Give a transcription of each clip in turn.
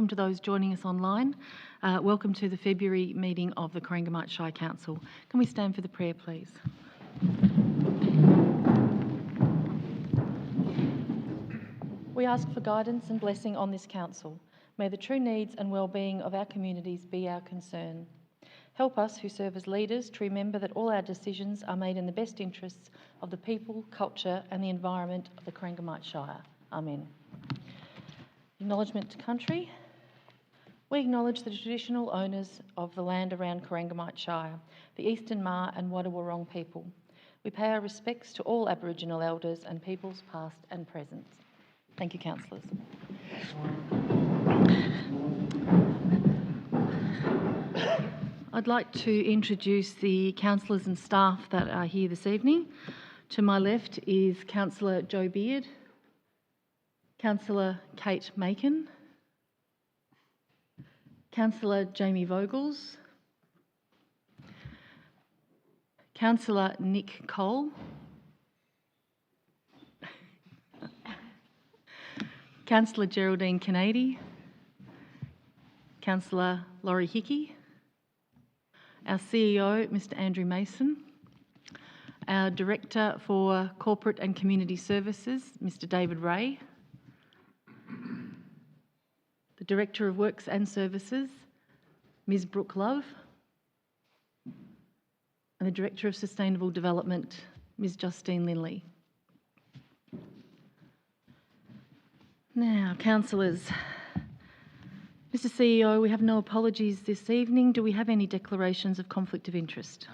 welcome to those joining us online. Welcome to the February meeting of the Corangamite Shire Council. Can we stand for the prayer, please? We ask for guidance and blessing on this council. May the true needs and well-being of our communities be our concern. Help us who serve as leaders to remember that all our decisions are made in the best interests of the people, culture and the environment of the Corangamite Shire. Amen. Acknowledgement to Country. We acknowledge the traditional owners of the land around Corangamite Shire, the Eastern Maar and Wadawurrung people. We pay our respects to all Aboriginal elders and peoples past and present. Thank you, councillors. I'd like to introduce the councillors and staff that are here this evening. To my left is Councillor Joe Beard, Councillor Kate Macon, Councillor Jamie Vogels, Councillor Nick Cole, Councillor Geraldine Kennedy, Councillor Laurie Hickey, our CEO, Mr. Andrew Mason, our Director for Corporate and Community Services, Mr. David Ray, the Director of Works and Services, Ms. Brooke Love, and the Director of Sustainable Development, Ms. Justine Linley. Now, councillors. Mr. CEO, we have no apologies this evening. Do we have any declarations of conflict of interest?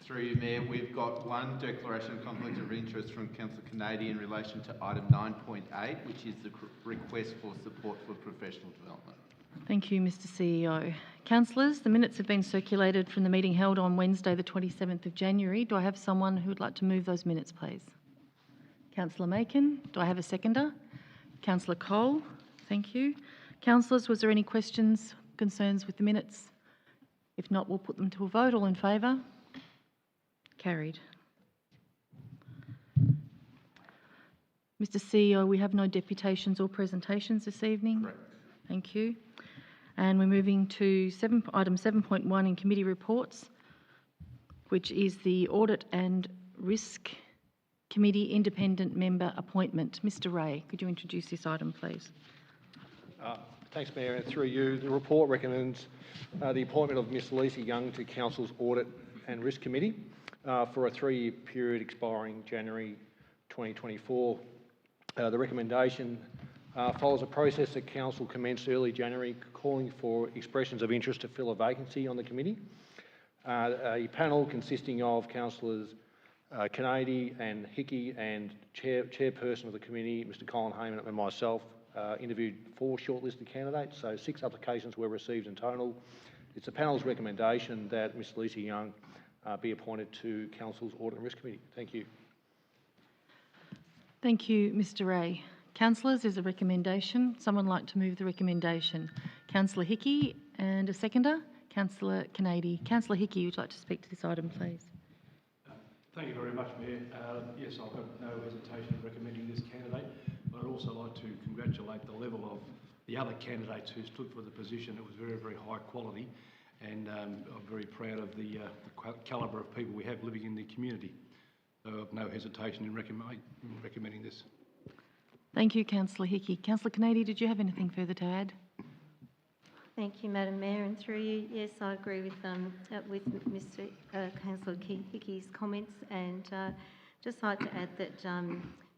Through you, Mayor, we've got one declaration of conflict of interest from Councillor Kennedy in relation to item 9.8, which is the request for support for professional development. Thank you, Mr. CEO. Councillors, the minutes have been circulated from the meeting held on Wednesday, the 27th of January. Do I have someone who would like to move those minutes, please? Councillor Macon. Do I have a seconder? Councillor Cole. Thank you. Councillors, was there any questions, concerns with the minutes? If not, we'll put them to a vote. All in favour? Carried. Mr. CEO, we have no deputations or presentations this evening. Correct. Thank you. And we're moving to item 7.1 in committee reports, which is the Audit and Risk Committee Independent Member Appointment. Mr. Ray, could you introduce this item, please? Thanks, Mayor. And through you, the report recommends the appointment of Ms. Lisa Young to Council's Audit and Risk Committee for a 3-year period expiring January 2024. The recommendation follows a process that Council commenced early January, calling for expressions of interest to fill a vacancy on the committee. A panel consisting of Councillors Kennedy and Hickey and Chairperson of the committee, Mr. Colin Hayman, and myself, interviewed 4 shortlisted candidates, so 6 applications were received in total. It's the panel's recommendation that Ms. Lisa Young be appointed to Council's Audit and Risk Committee. Thank you. Thank you, Mr. Ray. Councillors, there's a recommendation. Someone like to move the recommendation? Councillor Hickey and a seconder? Councillor Kennedy. Councillor Hickey, would you like to speak to this item, please? Thank you very much, Mayor. Yes, I've got no hesitation in recommending this candidate, but I'd also like to congratulate the level of the other candidates who stood for the position. It was very, very high quality, and I'm very proud of the calibre of people we have living in the community. So I've no hesitation in recommending this. Thank you, Councillor Hickey. Councillor Kennedy, did you have anything further to add? Thank you, Madam Mayor, and through you, yes, I agree with Mr. Councillor Hickey's comments, and just like to add that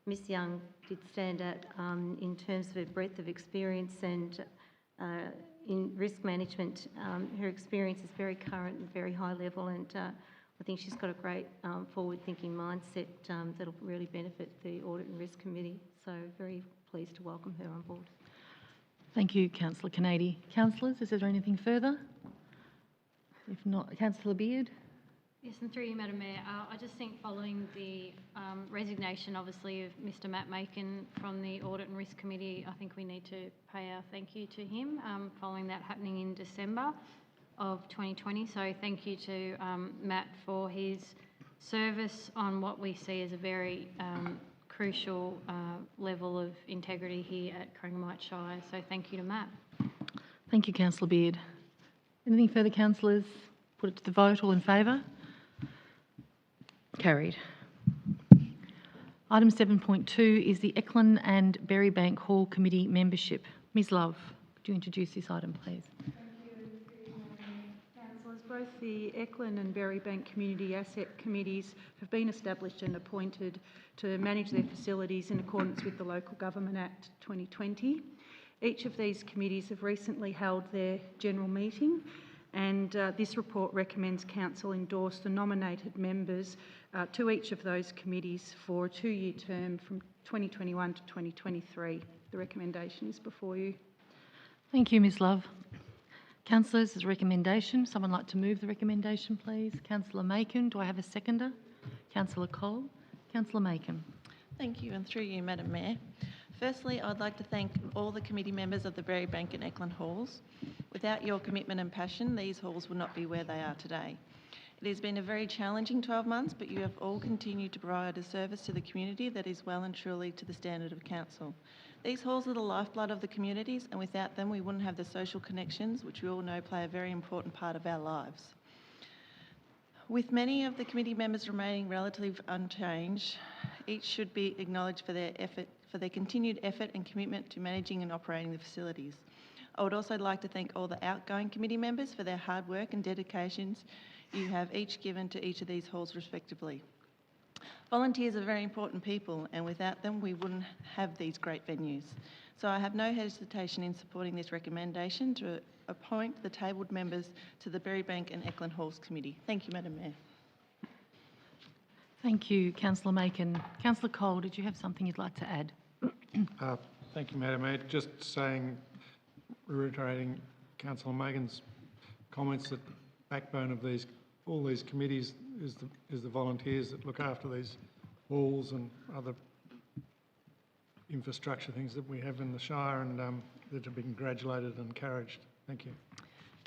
Ms. Young did stand out in terms of her breadth of experience and in risk management. Her experience is very current and very high level, and I think she's got a great forward-thinking mindset that'll really benefit the Audit and Risk Committee. So very pleased to welcome her on board. Thank you, Councillor Kennedy. Councillors, is there anything further? If not, Councillor Beard. Yes, and through you, Madam Mayor, I just think following the resignation, obviously, of Mr. Matt Macon from the Audit and Risk Committee, I think we need to pay our thank you to him following that happening in December of 2020. So thank you to Matt for his service on what we see as a very crucial level of integrity here at Corangamite Shire. So thank you to Matt. Thank you, Councillor Beard. Anything further, councillors? Put it to the vote. All in favour? Carried. Item 7.2 is the Eckland and Berrybank Hall Committee membership. Ms Love, could you introduce this item, please? Councillors, both the Eckland and Berrybank Community Asset Committees have been established and appointed to manage their facilities in accordance with the Local Government Act 2020. Each of these committees have recently held their general meeting, and this report recommends Council endorse the nominated members to each of those committees for a 2-year term from 2021 to 2023. The recommendation is before you. Thank you, Ms Love. Councillors, there's a recommendation. Someone like to move the recommendation, please? Councillor Macon. Do I have a seconder? Councillor Cole. Councillor Macon. Thank you, and through you, Madam Mayor. Firstly, I'd like to thank all the committee members of the Berrybank and Eckland Halls. Without your commitment and passion, these halls would not be where they are today. It has been a very challenging 12 months, but you have all continued to provide a service to the community that is well and truly to the standard of council. These halls are the lifeblood of the communities, and without them we wouldn't have the social connections, which we all know play a very important part of our lives. With many of the committee members remaining relatively unchanged, each should be acknowledged for their continued effort and commitment to managing and operating the facilities. I would also like to thank all the outgoing committee members for their hard work and dedications you have each given to each of these halls respectively. Volunteers are very important people, and without them we wouldn't have these great venues. So I have no hesitation in supporting this recommendation to appoint the tabled members to the Berrybank and Eckland Halls Committee. Thank you, Madam Mayor. Thank you, Councillor Macon. Councillor Cole, did you have something you'd like to add? Thank you, Madam Mayor. Just saying, reiterating Councillor Macon's comments, that the backbone of all these committees is the volunteers that look after these halls and other infrastructure things that we have in the Shire, and they're to be congratulated and encouraged. Thank you.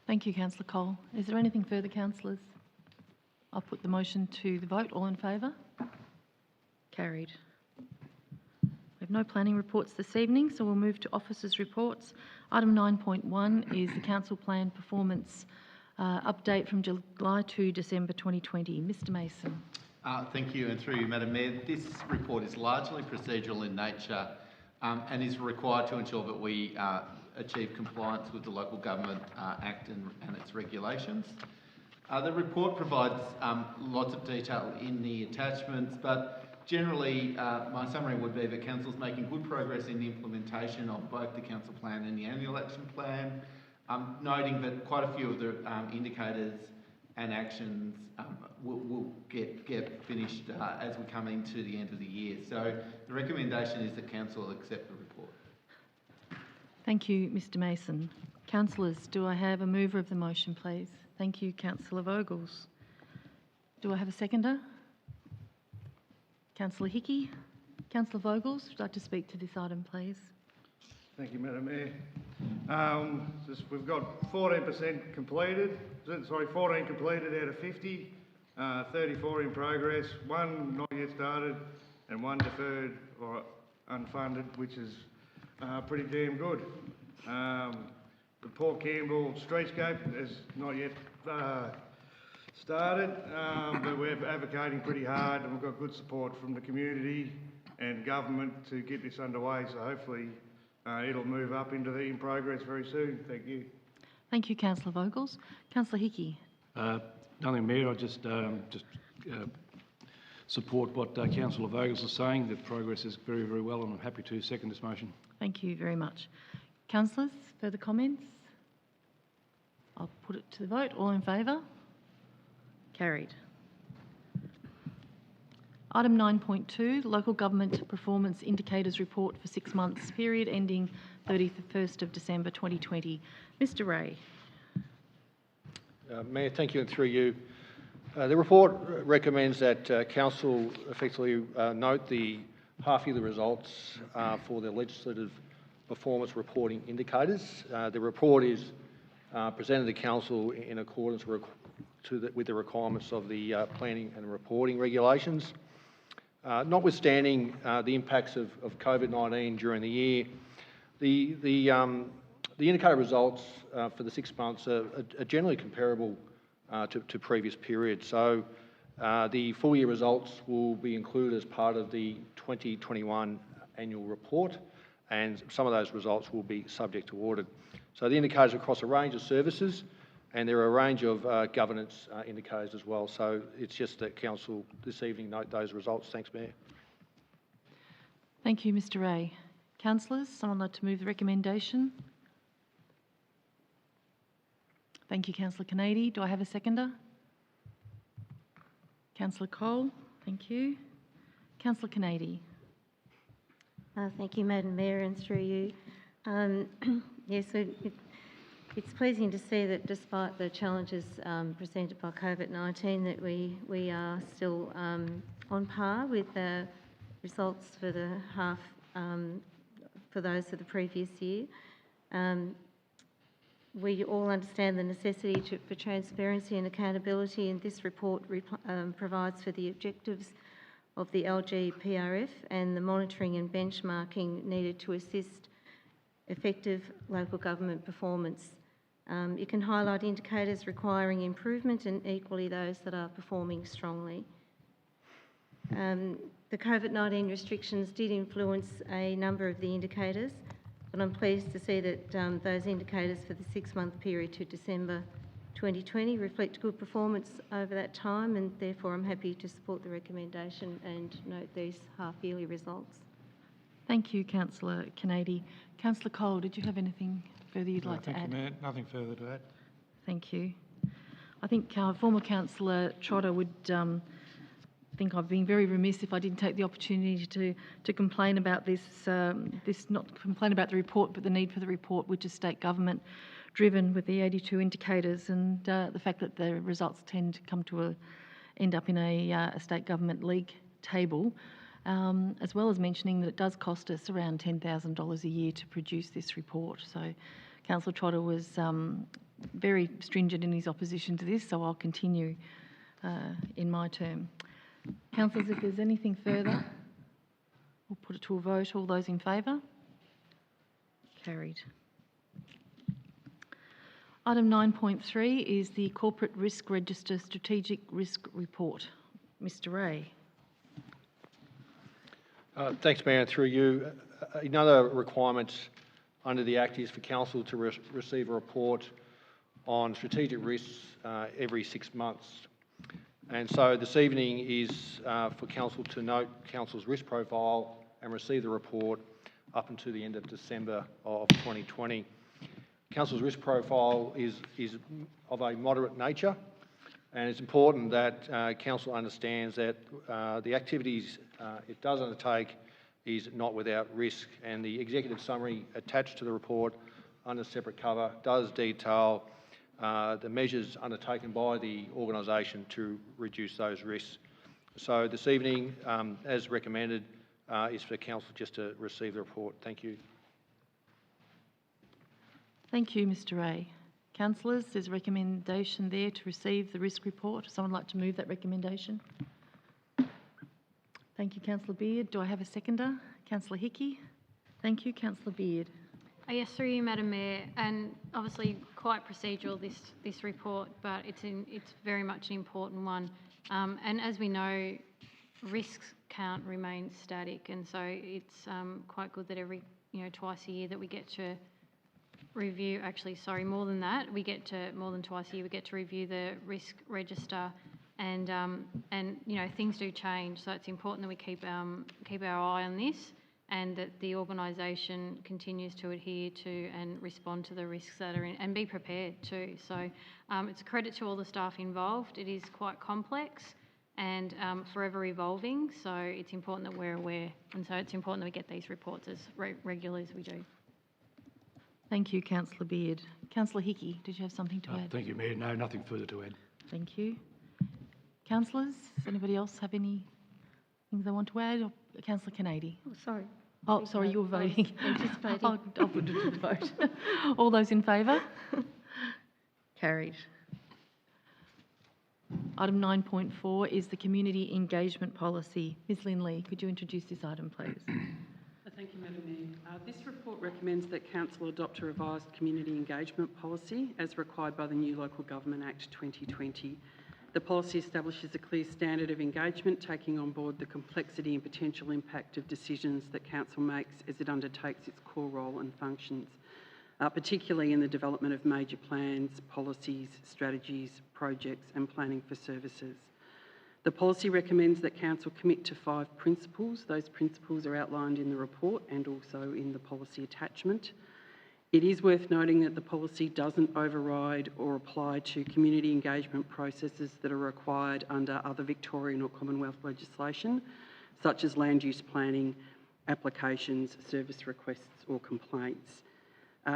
Thank you, Councillor Cole. Is there anything further, councillors? I'll put the motion to the vote. All in favour? Carried. We have no planning reports this evening, so we'll move to officers' reports. Item 9.1 is the council plan performance update from July to December 2020. Mr Mason. Thank you, and through you, Madam Mayor. This report is largely procedural in nature and is required to ensure that we achieve compliance with the Local Government Act and its regulations. The report provides lots of detail in the attachments, but generally my summary would be that Council's making good progress in the implementation of both the Council Plan and the Annual Action Plan, noting that quite a few of the indicators and actions will get finished as we come into the end of the year. So the recommendation is that Council accept the report. Thank you, Mr Mason. Councillors, do I have a mover of the motion, please? Thank you, Councillor Vogels. Do I have a seconder? Councillor Hickey. Councillor Vogels, would you like to speak to this item, please? Thank you, Madam Mayor. We've got 14% completed, 14 completed out of 50, 34 in progress, 1 not yet started, and 1 deferred or unfunded, which is pretty damn good. The Port Campbell streetscape is not yet started, but we're advocating pretty hard, and we've got good support from the community and government to get this underway, so hopefully it'll move up into the in progress very soon. Thank you. Thank you, Councillor Vogels. Councillor Hickey. Nothing, Mayor. I just support what Councillor Vogels is saying, that progress is very, very well, and I'm happy to second this motion. Thank you very much. Councillors, further comments? I'll put it to the vote. All in favour? Carried. Item 9.2, Local Government Performance Indicators Report for 6 months, period ending 31st of December 2020. Mr Ray. Mayor, thank you, and through you. The report recommends that Council effectively note the half-yearly results for the legislative performance reporting indicators. The report is presented to Council in accordance with the requirements of the planning and reporting regulations. Notwithstanding the impacts of COVID-19 during the year, the The indicator results for the 6 months are generally comparable to previous periods. So the full year results will be included as part of the 2021 annual report, and some of those results will be subject to audit. So the indicators are across a range of services, and there are a range of governance indicators as well. So it's just that Council this evening note those results. Thanks, Mayor. Thank you, Mr Ray. Councillors, someone like to move the recommendation? Thank you, Councillor Kennedy. Do I have a seconder? Councillor Cole, thank you. Councillor Kennedy. Thank you, Madam Mayor, and through you. Yes, it's pleasing to see that despite the challenges presented by COVID-19, that we are still on par with the results for the half for those of the previous year. We all understand the necessity for transparency and accountability, and this report provides for the objectives of the LGPRF and the monitoring and benchmarking needed to assist effective local government performance. It can highlight indicators requiring improvement and equally those that are performing strongly. The COVID-19 restrictions did influence a number of the indicators, but I'm pleased to see that those indicators for the 6-month period to December 2020 reflect good performance over that time, and therefore I'm happy to support the recommendation and note these half-yearly results. Thank you, Councillor Kennedy. Councillor Cole, did you have anything further you'd like to add? Thank you, Mayor. Nothing further to add. Thank you. I think former Councillor Trotter would think I've been very remiss if I didn't take the opportunity to complain about this, not complain about the report, but the need for the report, which is state government driven with the 82 indicators, and the fact that the results tend to come to end up in a state government league table, as well as mentioning that it does cost us around $10,000 a year to produce this report. So Councillor Trotter was very stringent in his opposition to this, so I'll continue in my term. Councillors, if there's anything further, we'll put it to a vote. All those in favour? Carried. Item 9.3 is the Corporate Risk Register Strategic Risk Report. Mr Ray. Thanks, Mayor. Through you, another requirement under the Act is for Council to receive a report on strategic risks every 6 months. And so this evening is for Council to note Council's risk profile and receive the report up until the end of December of 2020. Council's risk profile is of a moderate nature, and it's important that Council understands that the activities it does undertake is not without risk, and the executive summary attached to the report under separate cover does detail the measures undertaken by the organisation to reduce those risks. So this evening, as recommended, is for Council just to receive the report. Thank you. Thank you, Mr Ray. Councillors, there's a recommendation there to receive the risk report. Someone like to move that recommendation? Thank you, Councillor Beard. Do I have a seconder? Councillor Hickey. Thank you, Councillor Beard. Yes, through you, Madam Mayor, and obviously quite procedural this report, but it's very much an important one. And as we know, risks can't remain static, and so it's quite good that every twice a year that we get to review. Actually, sorry, more than twice a year we get to review the risk register, and things do change, so it's important that we keep our eye on this, and that the organisation continues to adhere to and respond to the risks that are in, and be prepared too. So it's a credit to all the staff involved. It is quite complex and forever evolving, so it's important that we're aware, and so it's important that we get these reports as regularly as we do. Thank you, Councillor Beard. Councillor Hickey, did you have something to add? Thank you, Mayor. No, nothing further to add. Thank you. Councillors, does anybody else have any things they want to add? Or Councillor Kennedy? Oh, sorry. Oh, sorry, you were voting. Anticipating. I'll put it to the vote. All those in favour? Carried. Item 9.4 is the Community Engagement Policy. Ms Lynley, could you introduce this item, please? Thank you, Madam Mayor. This report recommends that Council adopt a revised community engagement policy as required by the new Local Government Act 2020. The policy establishes a clear standard of engagement, taking on board the complexity and potential impact of decisions that Council makes as it undertakes its core role and functions, particularly in the development of major plans, policies, strategies, projects and planning for services. The policy recommends that Council commit to 5 principles. Those principles are outlined in the report and also in the policy attachment. It is worth noting that the policy doesn't override or apply to community engagement processes that are required under other Victorian or Commonwealth legislation, such as land use planning, applications, service requests or complaints.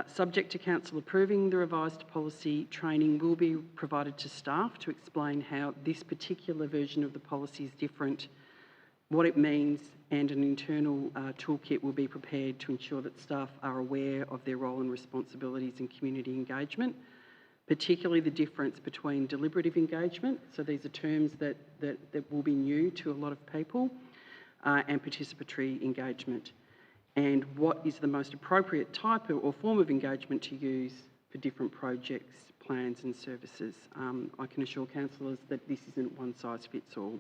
Subject to Council approving the revised policy, training will be provided to staff to explain how this particular version of the policy is different, what it means, and an internal toolkit will be prepared to ensure that staff are aware of their role and responsibilities in community engagement, particularly the difference between deliberative engagement, so these are terms that will be new to a lot of people, and participatory engagement, and what is the most appropriate type or form of engagement to use for different projects, plans and services. I can assure councillors that this isn't one size fits all.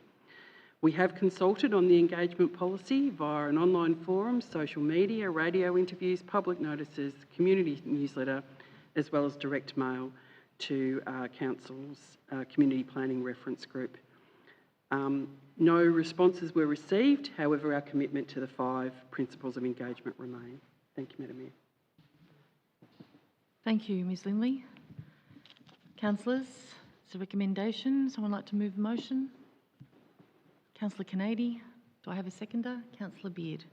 We have consulted on the engagement policy via an online forum, social media, radio interviews, public notices, community newsletter, as well as direct mail to Council's Community Planning Reference Group. No responses were received, however our commitment to the 5 principles of engagement remain. Thank you, Madam Mayor. Thank you, Ms Lindley. Councillors, it's a recommendation. Someone like to move the motion? Councillor Canady. Do I have a seconder? Councillor Beard.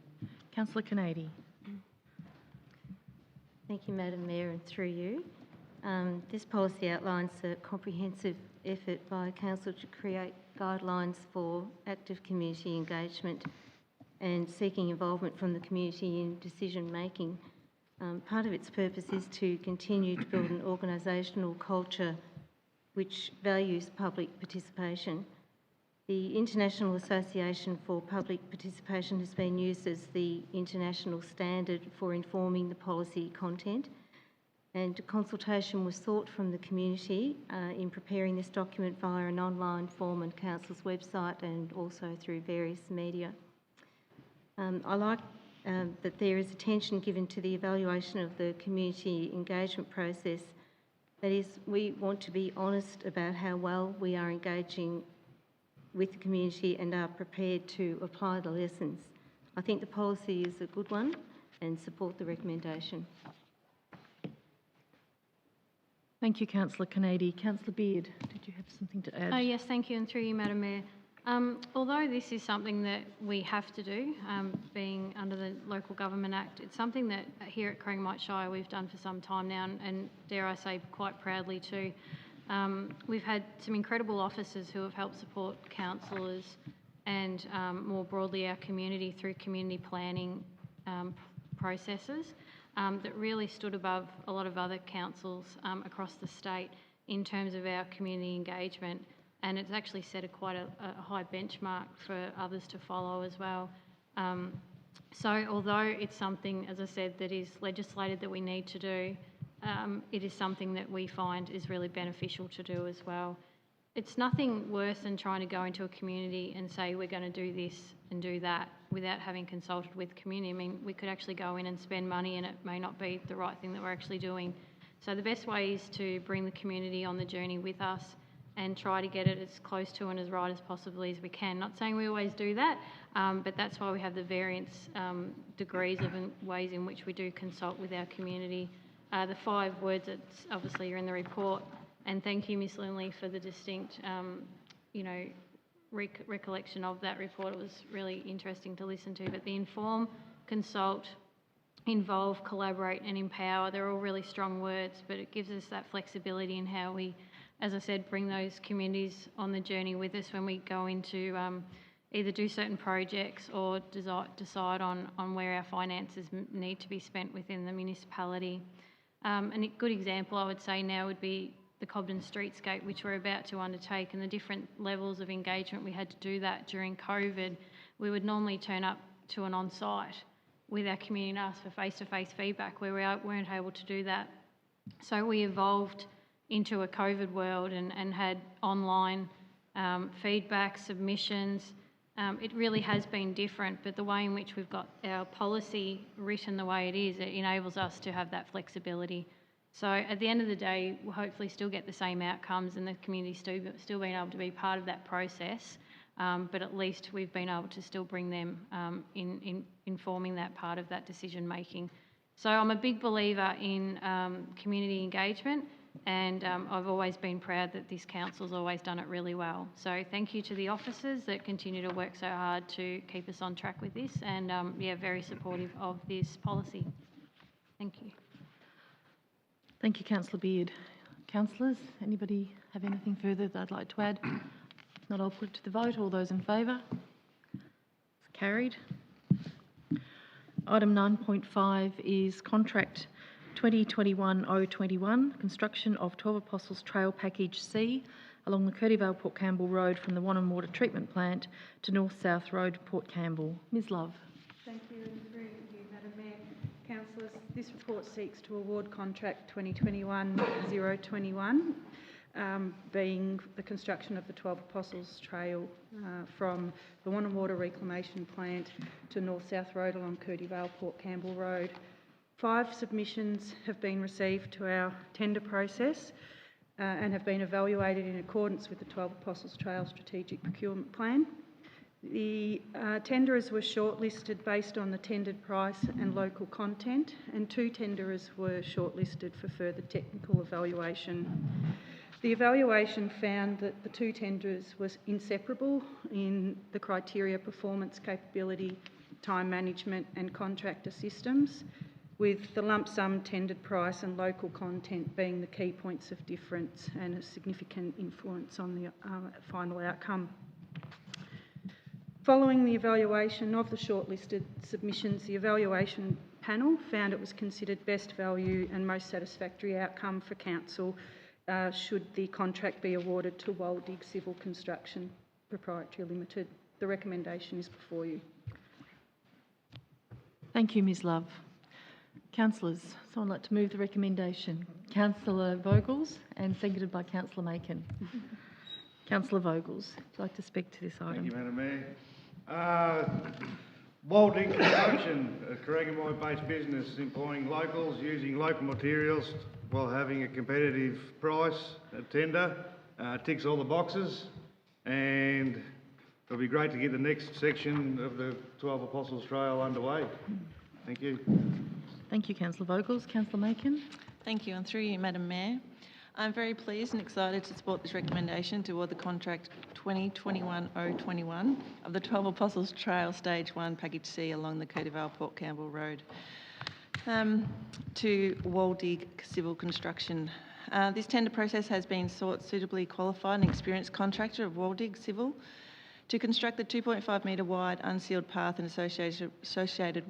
Councillor Canady. Thank you, Madam Mayor, and through you. This policy outlines a comprehensive effort by Council to create guidelines for active community engagement and seeking involvement from the community in decision making. Part of its purpose is to continue to build an organisational culture which values public participation. The International Association for Public Participation has been used as the international standard for informing the policy content, and consultation was sought from the community in preparing this document via an online form on Council's website and also through various media. I like that there is attention given to the evaluation of the community engagement process. That is, we want to be honest about how well we are engaging with the community and are prepared to apply the lessons. I think the policy is a good one and support the recommendation. Thank you, Councillor Canady. Councillor Beard, did you have something to add? Yes, thank you, and through you, Madam Mayor. Although this is something that we have to do, being under the Local Government Act, it's something that here at Corangamite Shire we've done for some time now, and dare I say quite proudly too. We've had some incredible officers who have helped support councillors and more broadly our community through community planning processes that really stood above a lot of other councils across the state in terms of our community engagement, and it's actually set quite a high benchmark for others to follow as well. So although it's something, as I said, that is legislated that we need to do, it is something that we find is really beneficial to do as well. It's nothing worse than trying to go into a community and say we're going to do this and do that without having consulted with the community. I mean, we could actually go in and spend money and it may not be the right thing that we're actually doing. So the best way is to bring the community on the journey with us and try to get it as close to and as right as possibly as we can. Not saying we always do that, but that's why we have the various degrees of ways in which we do consult with our community. The 5 words that obviously are in the report, and thank you, Ms Lindley, for the distinct, recollection of that report. It was really interesting to listen to. But the inform, consult, involve, collaborate and empower, they're all really strong words, but it gives us that flexibility in how we, as I said, bring those communities on the journey with us when we go into either do certain projects or decide on where our finances need to be spent within the municipality. And a good example I would say now would be the Cobden streetscape, which we're about to undertake, and the different levels of engagement we had to do that during COVID. We would normally turn up to an on-site with our community and ask for face-to-face feedback where we weren't able to do that. So we evolved into a COVID world and had online feedback, submissions. It really has been different, but the way in which we've got our policy written the way it is, it enables us to have that flexibility. So at the end of the day, we'll hopefully still get the same outcomes and the community still being able to be part of that process, but at least we've been able to still bring them in informing that part of that decision making. So I'm a big believer in community engagement, and I've always been proud that this council's always done it really well. So thank you to the officers that continue to work so hard to keep us on track with this, and yeah, very supportive of this policy. Thank you. Thank you, Councillor Beard. Councillors, anybody have anything further that I'd like to add? If not, I'll put it to the vote. All those in favour? It's carried. Item 9.5 is Contract 2021-021, construction of 12 Apostles Trail Package C along the Curdievale Port Campbell Road from the Wannon Water Treatment Plant to North-South Road, Port Campbell. Ms Love. Thank you, and through you, Madam Mayor. Councillors, this report seeks to award contract 2021-021, being the construction of the 12 Apostles Trail from the Wannon Water Reclamation Plant to North-South Road along Curdievale Port Campbell Road. 5 submissions have been received to our tender process and have been evaluated in accordance with the 12 Apostles Trail Strategic Procurement Plan. The tenderers were shortlisted based on the tendered price and local content, and 2 tenderers were shortlisted for further technical evaluation. The evaluation found that the 2 tenderers were inseparable in the criteria performance capability, time management and contractor systems, with the lump sum tendered price and local content being the key points of difference and a significant influence on the final outcome. Following the evaluation of the shortlisted submissions, the evaluation panel found it was considered best value and most satisfactory outcome for council should the contract be awarded to Waldig Civil Construction Proprietary Limited. The recommendation is before you. Thank you, Ms Love. Councillors, someone like to move the recommendation? Councillor Vogels, and seconded by Councillor Macon. Councillor Vogels, would you like to speak to this item? Thank you, Madam Mayor. Waldig Construction, a Corangamite-based business employing locals, using local materials while having a competitive price, a tender, ticks all the boxes, and it'll be great to get the next section of the 12 Apostles Trail underway. Thank you. Thank you, Councillor Vogels. Councillor Macon. Thank you, and through you, Madam Mayor, I'm very pleased and excited to support this recommendation to award the contract 2021-021 of the 12 Apostles Trail Stage 1 Package C along the Curdievale Port Campbell Road to Waldig Civil Construction. This tender process has been sought suitably qualified and experienced contractor of Waldig Civil to construct the 2.5 metre wide unsealed path and associated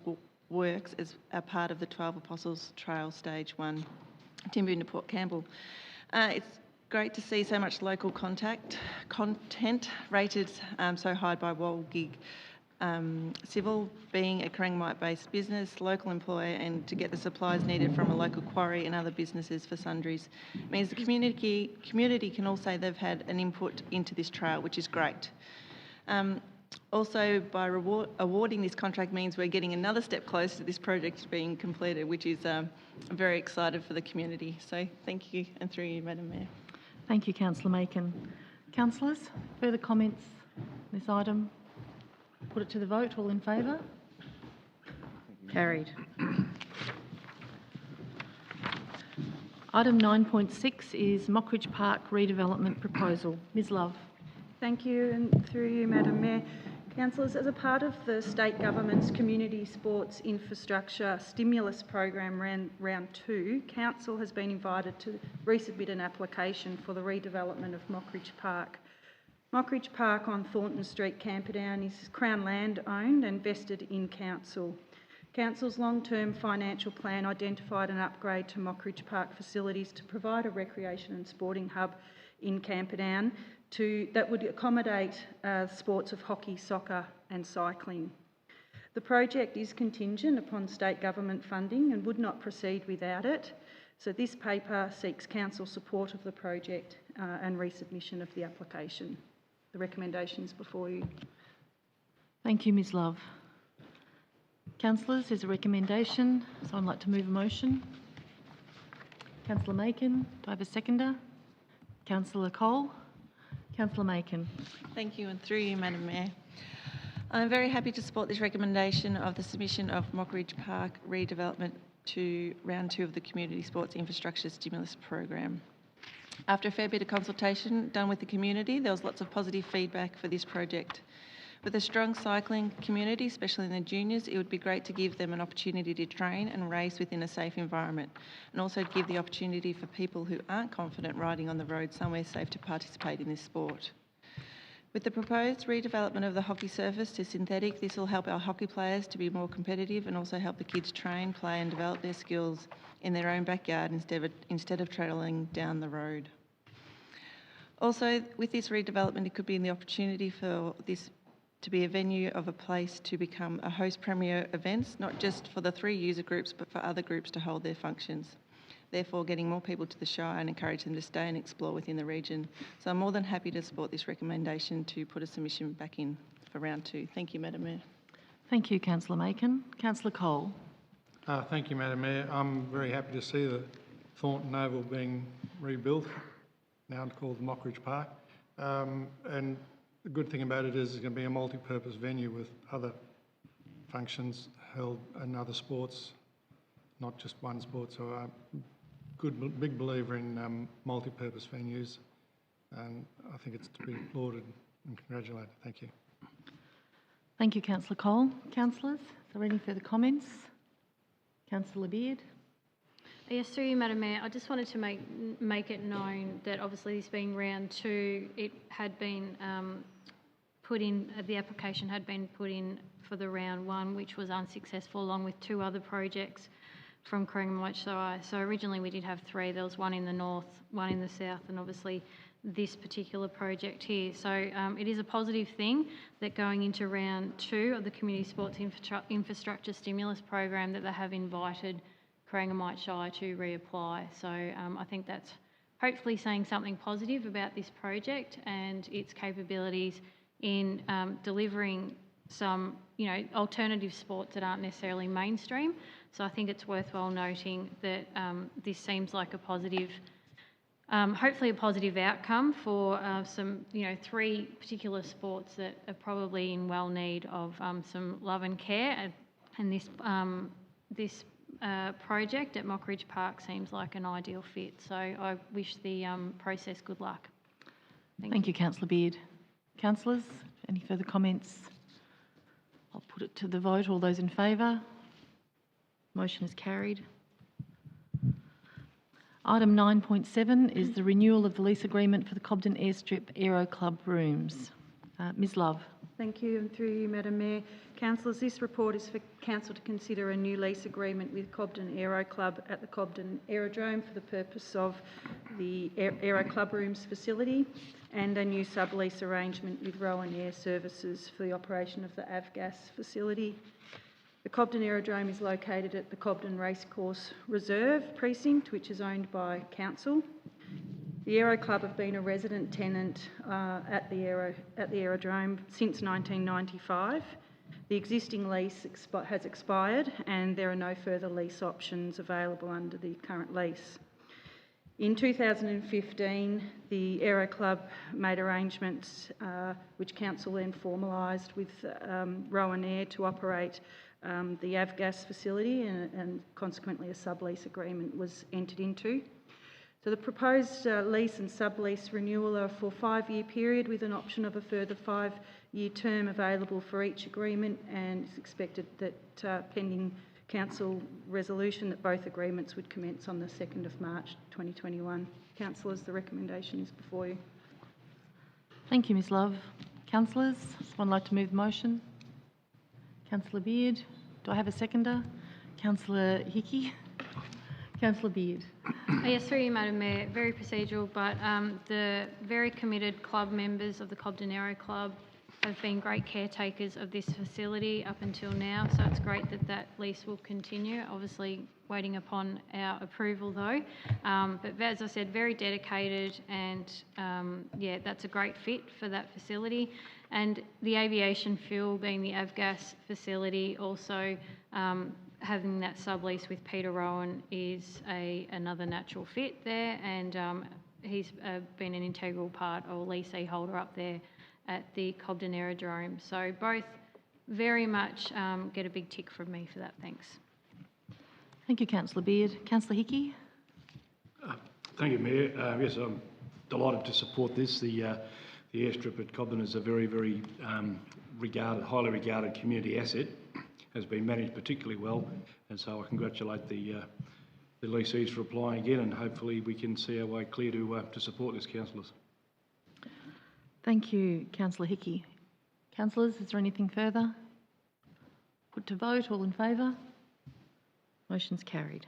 works as a part of the 12 Apostles Trail Stage 1 timber into Port Campbell. It's great to see so much local content rated so high by Waldig Civil, being a Corangamite-based business, local employer, and to get the supplies needed from a local quarry and other businesses for sundries. It means the community can all say they've had an input into this trail, which is great. Also, by awarding this contract means we're getting another step closer to this project being completed, which is I'm very excited for the community. So thank you, and through you, Madam Mayor. Thank you, Councillor Macon. Councillors, further comments on this item? Put it to the vote. All in favour? Carried. Item 9.6 is Mockridge Park redevelopment proposal. Ms Love. Thank you, and through you, Madam Mayor. Councillors, as a part of the State Government's Community Sports Infrastructure Stimulus Program Round 2, Council has been invited to resubmit an application for the redevelopment of Mockridge Park. Mockridge Park on Thornton Street, Camperdown is Crown land owned and vested in Council. Council's long-term financial plan identified an upgrade to Mockridge Park facilities to provide a recreation and sporting hub in Camperdown that would accommodate sports of hockey, soccer and cycling. The project is contingent upon state government funding and would not proceed without it. So this paper seeks council support of the project and resubmission of the application. The recommendation is before you. Thank you, Ms Love. Councillors, there's a recommendation. Someone like to move a motion? Councillor Macon. Do I have a seconder? Councillor Cole. Councillor Macon. Thank you, and through you, Madam Mayor. I'm very happy to support this recommendation of the submission of Mockridge Park redevelopment to round 2 of the Community Sports Infrastructure Stimulus Program. After a fair bit of consultation done with the community, there was lots of positive feedback for this project. With a strong cycling community, especially in the juniors, it would be great to give them an opportunity to train and race within a safe environment, and also give the opportunity for people who aren't confident riding on the road somewhere safe to participate in this sport. With the proposed redevelopment of the hockey surface to synthetic, this will help our hockey players to be more competitive and also help the kids train, play and develop their skills in their own backyard instead of travelling down the road. Also, with this redevelopment, it could be the opportunity for this to be a venue of a place to become a host premier events, not just for the 3 user groups, but for other groups to hold their functions. Therefore, getting more people to the Shire and encourage them to stay and explore within the region. So I'm more than happy to support this recommendation to put a submission back in for round 2. Thank you, Madam Mayor. Thank you, Councillor Macon. Councillor Cole. Thank you, Madam Mayor. I'm very happy to see the Thornton Oval being rebuilt, now called Mockridge Park. And the good thing about it is it's going to be a multi-purpose venue with other functions held in other sports, not just one sport. So I'm a big believer in multi-purpose venues, and I think it's to be applauded and congratulated. Thank you. Thank you, Councillor Cole. Councillors, are there any further comments? Councillor Beard. Yes, through you, Madam Mayor, I just wanted to make it known that obviously this being round 2, it had been put in, the application had been put in for the round 1, which was unsuccessful, along with 2 other projects from Corangamite Shire. So originally we did have 3. There was 1 in the north, 1 in the south, and obviously this particular project here. So it is a positive thing that going into round 2 of the Community Sports Infrastructure Stimulus Program that they have invited Corangamite Shire to reapply. So I think that's hopefully saying something positive about this project and its capabilities in delivering some, alternative sports that aren't necessarily mainstream. So I think it's worthwhile noting that this seems like a positive, hopefully a positive outcome for some, 3 particular sports that are probably in well need of some love and care. And this project at Mockridge Park seems like an ideal fit. So I wish the process good luck. Thank you, Councillor Beard. Councillors, any further comments? I'll put it to the vote. All those in favour? Motion is carried. Item 9.7 is the renewal of the lease agreement for the Cobden Airstrip Aero Clubrooms. Ms Love. Thank you, and through you, Madam Mayor. Councillors, this report is for Council to consider a new lease agreement with Cobden Aero Club at the Cobden Aerodrome for the purpose of the Aero Clubrooms facility, and a new sublease arrangement with Rowan Air Services for the operation of the Avgas facility. The Cobden Aerodrome is located at the Cobden Racecourse Reserve Precinct, which is owned by Council. The Aero Club have been a resident tenant at the Aerodrome since 1995. The existing lease has expired and there are no further lease options available under the current lease. In 2015, the Aero Club made arrangements which Council then formalised with Rowan Air to operate the Avgas facility, and consequently a sublease agreement was entered into. So the proposed lease and sublease renewal are for a 5-year period with an option of a further 5-year term available for each agreement, and it's expected that pending Council resolution that both agreements would commence on the 2nd of March 2021. Councillors, the recommendation is before you. Thank you, Ms Love. Councillors, someone like to move the motion? Councillor Beard. Do I have a seconder? Councillor Hickey. Councillor Beard. Yes, through you, Madam Mayor. Very procedural, but the very committed club members of the Cobden Aero Club have been great caretakers of this facility up until now, so it's great that that lease will continue. Obviously, waiting upon our approval though. But as I said, very dedicated, and yeah, that's a great fit for that facility. And the aviation fuel being the avgas facility, also having that sublease with Peter Rowan is another natural fit there, and he's been an integral part or leasee holder up there at the Cobden Aerodrome. So both very much get a big tick from me for that. Thanks. Thank you, Councillor Beard. Councillor Hickey? Thank you, Mayor. Yes, I'm delighted to support this. The airstrip at Cobden is a very, very highly regarded community asset. Has been managed particularly well, and so I congratulate the lessees for applying again, and hopefully we can see our way clear to support this, councillors. Thank you, Councillor Hickey. Councillors, is there anything further? Put to vote, all in favour? Motion's carried.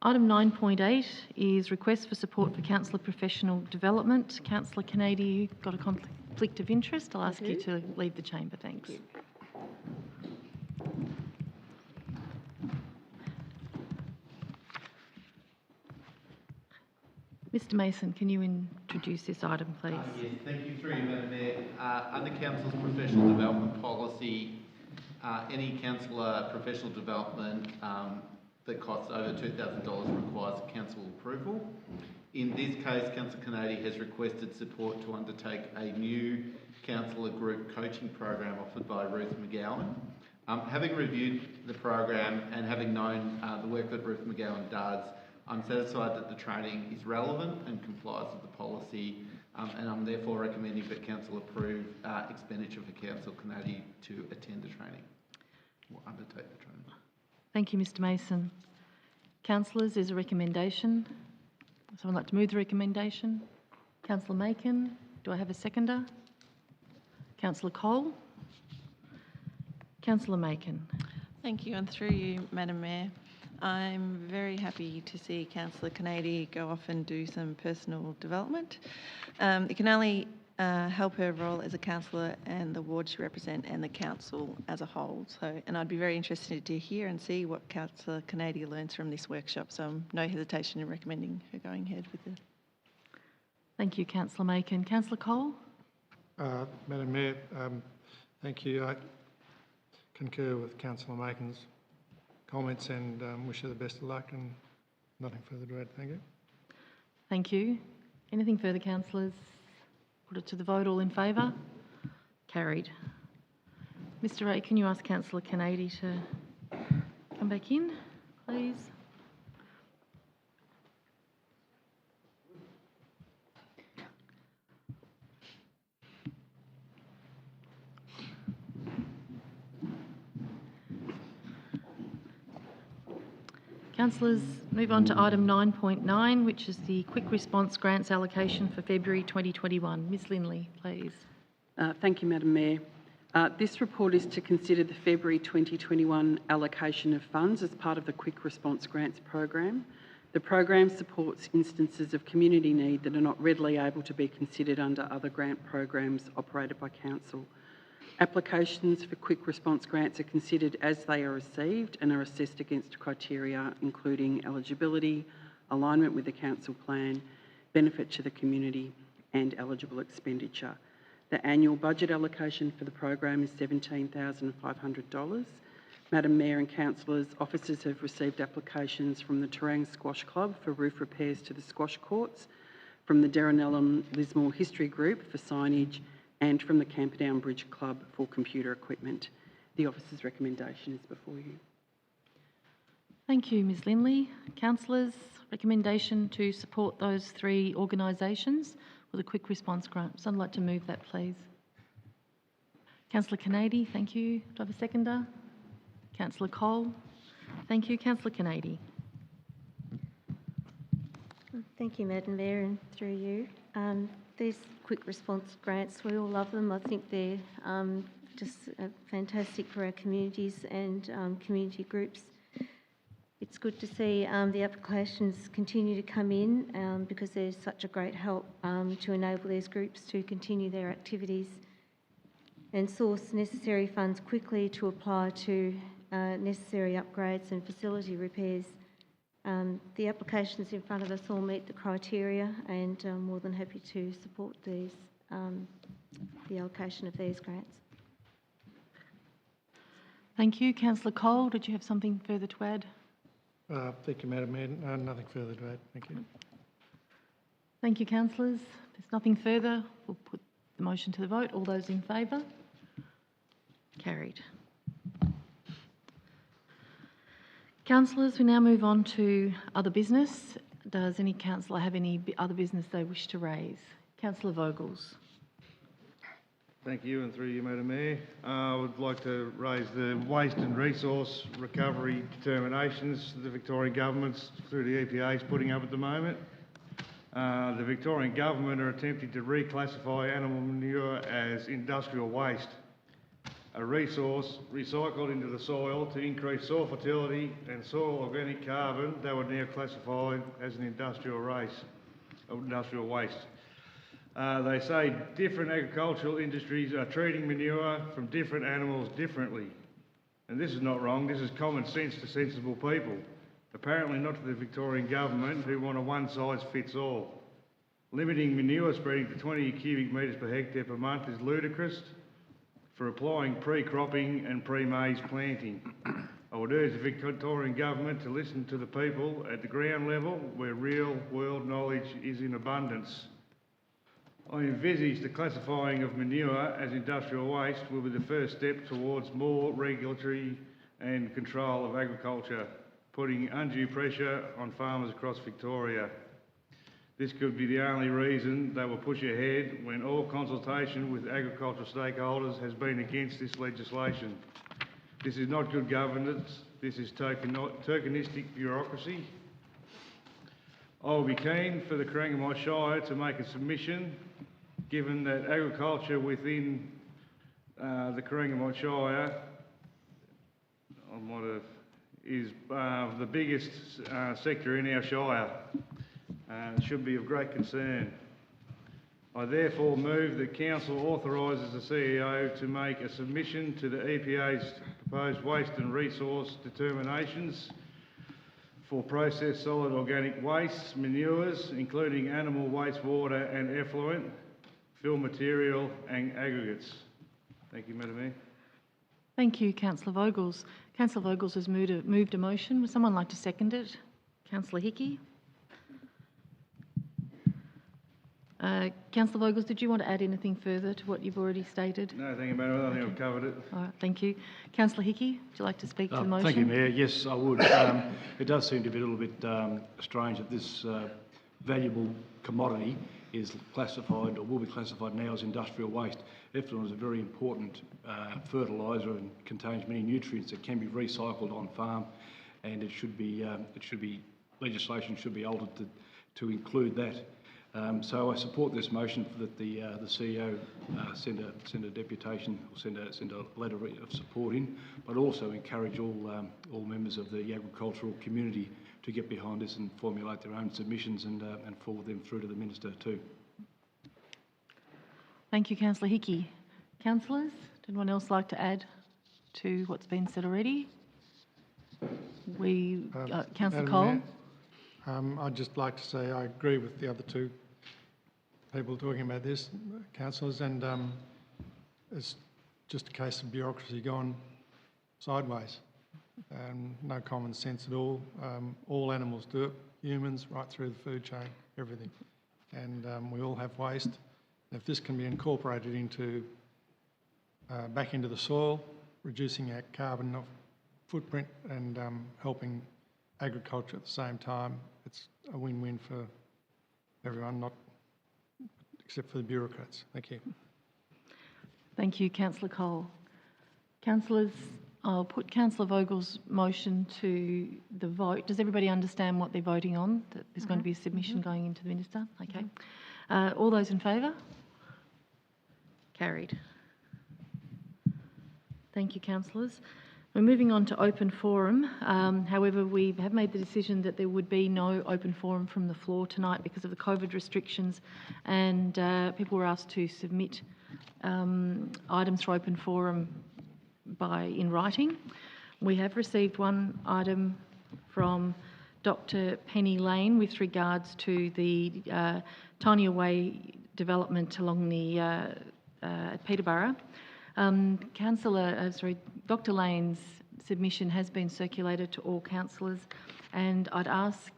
Item 9.8 is request for support for councillor professional development. Councillor Kennedy, you've got a conflict of interest. I'll ask you to leave the chamber, thanks. Mr Mason, can you introduce this item, please? Yes, thank you through you, Madam Mayor. Under Council's professional development policy, any councillor professional development that costs over $2,000 requires council approval. In this case, Councillor Kennedy has requested support to undertake a new councillor group coaching program offered by Ruth McGowan. Having reviewed the program and having known the work that Ruth McGowan does, I'm satisfied that the training is relevant and complies with the policy, and I'm therefore recommending that Council approve expenditure for Councillor Kennedy to attend the training or undertake the training. Thank you, Mr Mason. Councillors, there's a recommendation. Someone like to move the recommendation? Councillor Macon, do I have a seconder? Councillor Cole? Councillor Macon. Thank you, and through you, Madam Mayor. I'm very happy to see Councillor Kennedy go off and do some personal development. It can only help her role as a councillor and the ward she represents and the council as a whole. And I'd be very interested to hear and see what Councillor Kennedy learns from this workshop. So no hesitation in recommending her going ahead with it. Thank you, Councillor Macon. Councillor Cole? Madam Mayor, thank you. I concur with Councillor Macon's comments and wish her the best of luck, and nothing further to add. Thank you. Thank you. Anything further, councillors? Put it to the vote. All in favour? Carried. Mr Ray, can you ask Councillor Kennedy to come back in, please? Councillors, move on to item 9.9, which is the quick response grants allocation for February 2021. Ms Lindley, please. Thank you, Madam Mayor. This report is to consider the February 2021 allocation of funds as part of the Quick Response Grants program. The program supports instances of community need that are not readily able to be considered under other grant programs operated by Council. Applications for quick response grants are considered as they are received and are assessed against criteria including eligibility, alignment with the council plan, benefit to the community and eligible expenditure. The annual budget allocation for the program is $17,500. Madam Mayor and councillors, officers have received applications from the Terang Squash Club for roof repairs to the squash courts, from the Derrinellum Lismore History Group for signage, and from the Camperdown Bridge Club for computer equipment. The officer's recommendation is before you. Thank you, Ms Lindley. Councillors, recommendation to support those three organisations with a quick response grant. Someone like to move that, please? Councillor Kennedy, thank you. Do I have a seconder? Councillor Cole. Thank you. Councillor Kennedy. Thank you, Madam Mayor, and through you. These quick response grants, we all love them. I think they're just fantastic for our communities and community groups. It's good to see the applications continue to come in because there's such a great help to enable these groups to continue their activities and source necessary funds quickly to apply to necessary upgrades and facility repairs. The applications in front of us all meet the criteria, and I'm more than happy to support these, the allocation of these grants. Thank you. Councillor Cole, did you have something further to add? Thank you, Madam Mayor. Nothing further to add. Thank you. Thank you, councillors. If there's nothing further, we'll put the motion to the vote. All those in favour? Carried. Councillors, we now move on to other business. Does any councillor have any other business they wish to raise? Councillor Vogels. Thank you, and through you, Madam Mayor. I would like to raise the waste and resource recovery determinations the Victorian Government's through the EPA is putting up at the moment. The Victorian Government are attempting to reclassify animal manure as industrial waste, a resource recycled into the soil to increase soil fertility and soil organic carbon that would now classify as an industrial waste. They say different agricultural industries are treating manure from different animals differently. And this is not wrong, this is common sense to sensible people. Apparently not to the Victorian Government, who want a one-size-fits-all. Limiting manure spreading to 20 cubic metres per hectare per month is ludicrous for applying pre-cropping and pre-maize planting. I would urge the Victorian Government to listen to the people at the ground level where real-world knowledge is in abundance. I envisage the classifying of manure as industrial waste will be the first step towards more regulatory and control of agriculture, putting undue pressure on farmers across Victoria. This could be the only reason they will push ahead when all consultation with agricultural stakeholders has been against this legislation. This is not good governance, this is tokenistic bureaucracy. I will be keen for the Corangamite Shire to make a submission, given that agriculture within the Corangamite Shire is the biggest sector in our Shire. It should be of great concern. I therefore move that Council authorises the CEO to make a submission to the EPA's proposed waste and resource determinations for processed solid organic wastes, manures, including animal wastewater and effluent, fill material and aggregates. Thank you, Madam Mayor. Thank you, Councillor Vogels. Councillor Vogels has moved a motion. Would someone like to second it? Councillor Hickey. Councillor Vogels, did you want to add anything further to what you've already stated? No, thank you, Madam. I think I've covered it. All right, thank you. Councillor Hickey, would you like to speak to the motion? Thank you, Mayor. Yes, I would. It does seem to be a little bit strange that this valuable commodity is classified or will be classified now as industrial waste. Effluent is a very important fertiliser and contains many nutrients that can be recycled on farm, and legislation should be altered to include that. So I support this motion that the CEO send a deputation or send a letter of support in, but also encourage all members of the agricultural community to get behind this and formulate their own submissions and forward them through to the Minister too. Thank you, Councillor Hickey. Councillors, would anyone else like to add to what's been said already? Councillor Cole. I'd just like to say I agree with the other two people talking about this, councillors, and it's just a case of bureaucracy gone sideways. No common sense at all. All animals do it, humans, right through the food chain, everything. And we all have waste. If this can be incorporated into back into the soil, reducing our carbon footprint and helping agriculture at the same time, it's a win-win for everyone, not except for the bureaucrats. Thank you. Thank you, Councillor Cole. Councillors, I'll put Councillor Vogel's motion to the vote. Does everybody understand what they're voting on? That there's going to be a submission going into the Minister? Okay. All those in favour? Carried. Thank you, councillors. We're moving on to open forum. However, we have made the decision that there would be no open forum from the floor tonight because of the COVID restrictions, and people were asked to submit items for open forum in writing. We have received one item from Dr. Penny Lane with regards to the Tiny Way development along the at Peterborough. Dr. Lane's submission has been circulated to all councillors, and I'd ask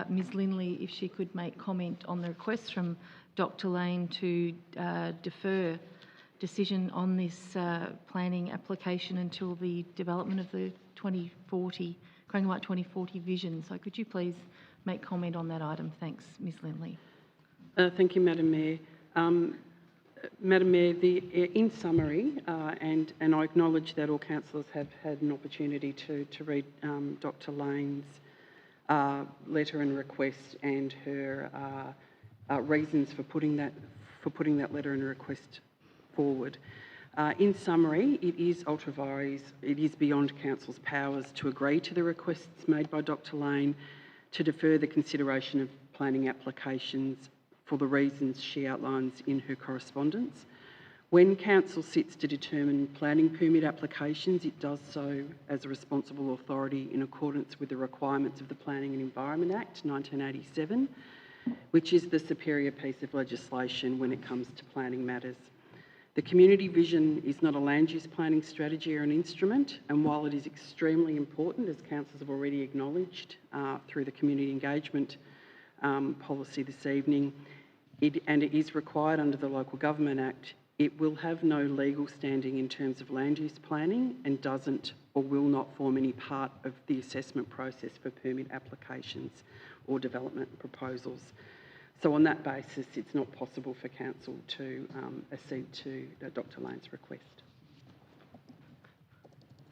Ms Lindley if she could make comment on the request from Dr. Lane to defer decision on this planning application until the development of the 2040, Corangamite 2040 vision. So could you please make comment on that item? Thanks, Ms Lindley. Thank you, Madam Mayor. Madam Mayor, in summary, and I acknowledge that all councillors have had an opportunity to read Dr. Lane's letter and request and her reasons for putting that letter and request forward. In summary, it is ultra vires, it is beyond council's powers to agree to the requests made by Dr. Lane to defer the consideration of planning applications for the reasons she outlines in her correspondence. When council sits to determine planning permit applications, it does so as a responsible authority in accordance with the requirements of the Planning and Environment Act 1987, which is the superior piece of legislation when it comes to planning matters. The community vision is not a land use planning strategy or an instrument, and while it is extremely important, as councillors have already acknowledged through the community engagement policy this evening, it is required under the Local Government Act, it will have no legal standing in terms of land use planning and doesn't or will not form any part of the assessment process for permit applications or development proposals. So on that basis, it's not possible for council to accede to Dr. Lane's request.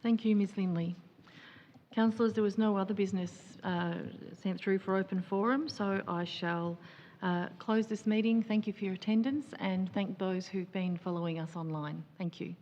Thank you, Ms Lindley. Councillors, there was no other business sent through for open forum, so I shall close this meeting. Thank you for your attendance and thank those who've been following us online. Thank you.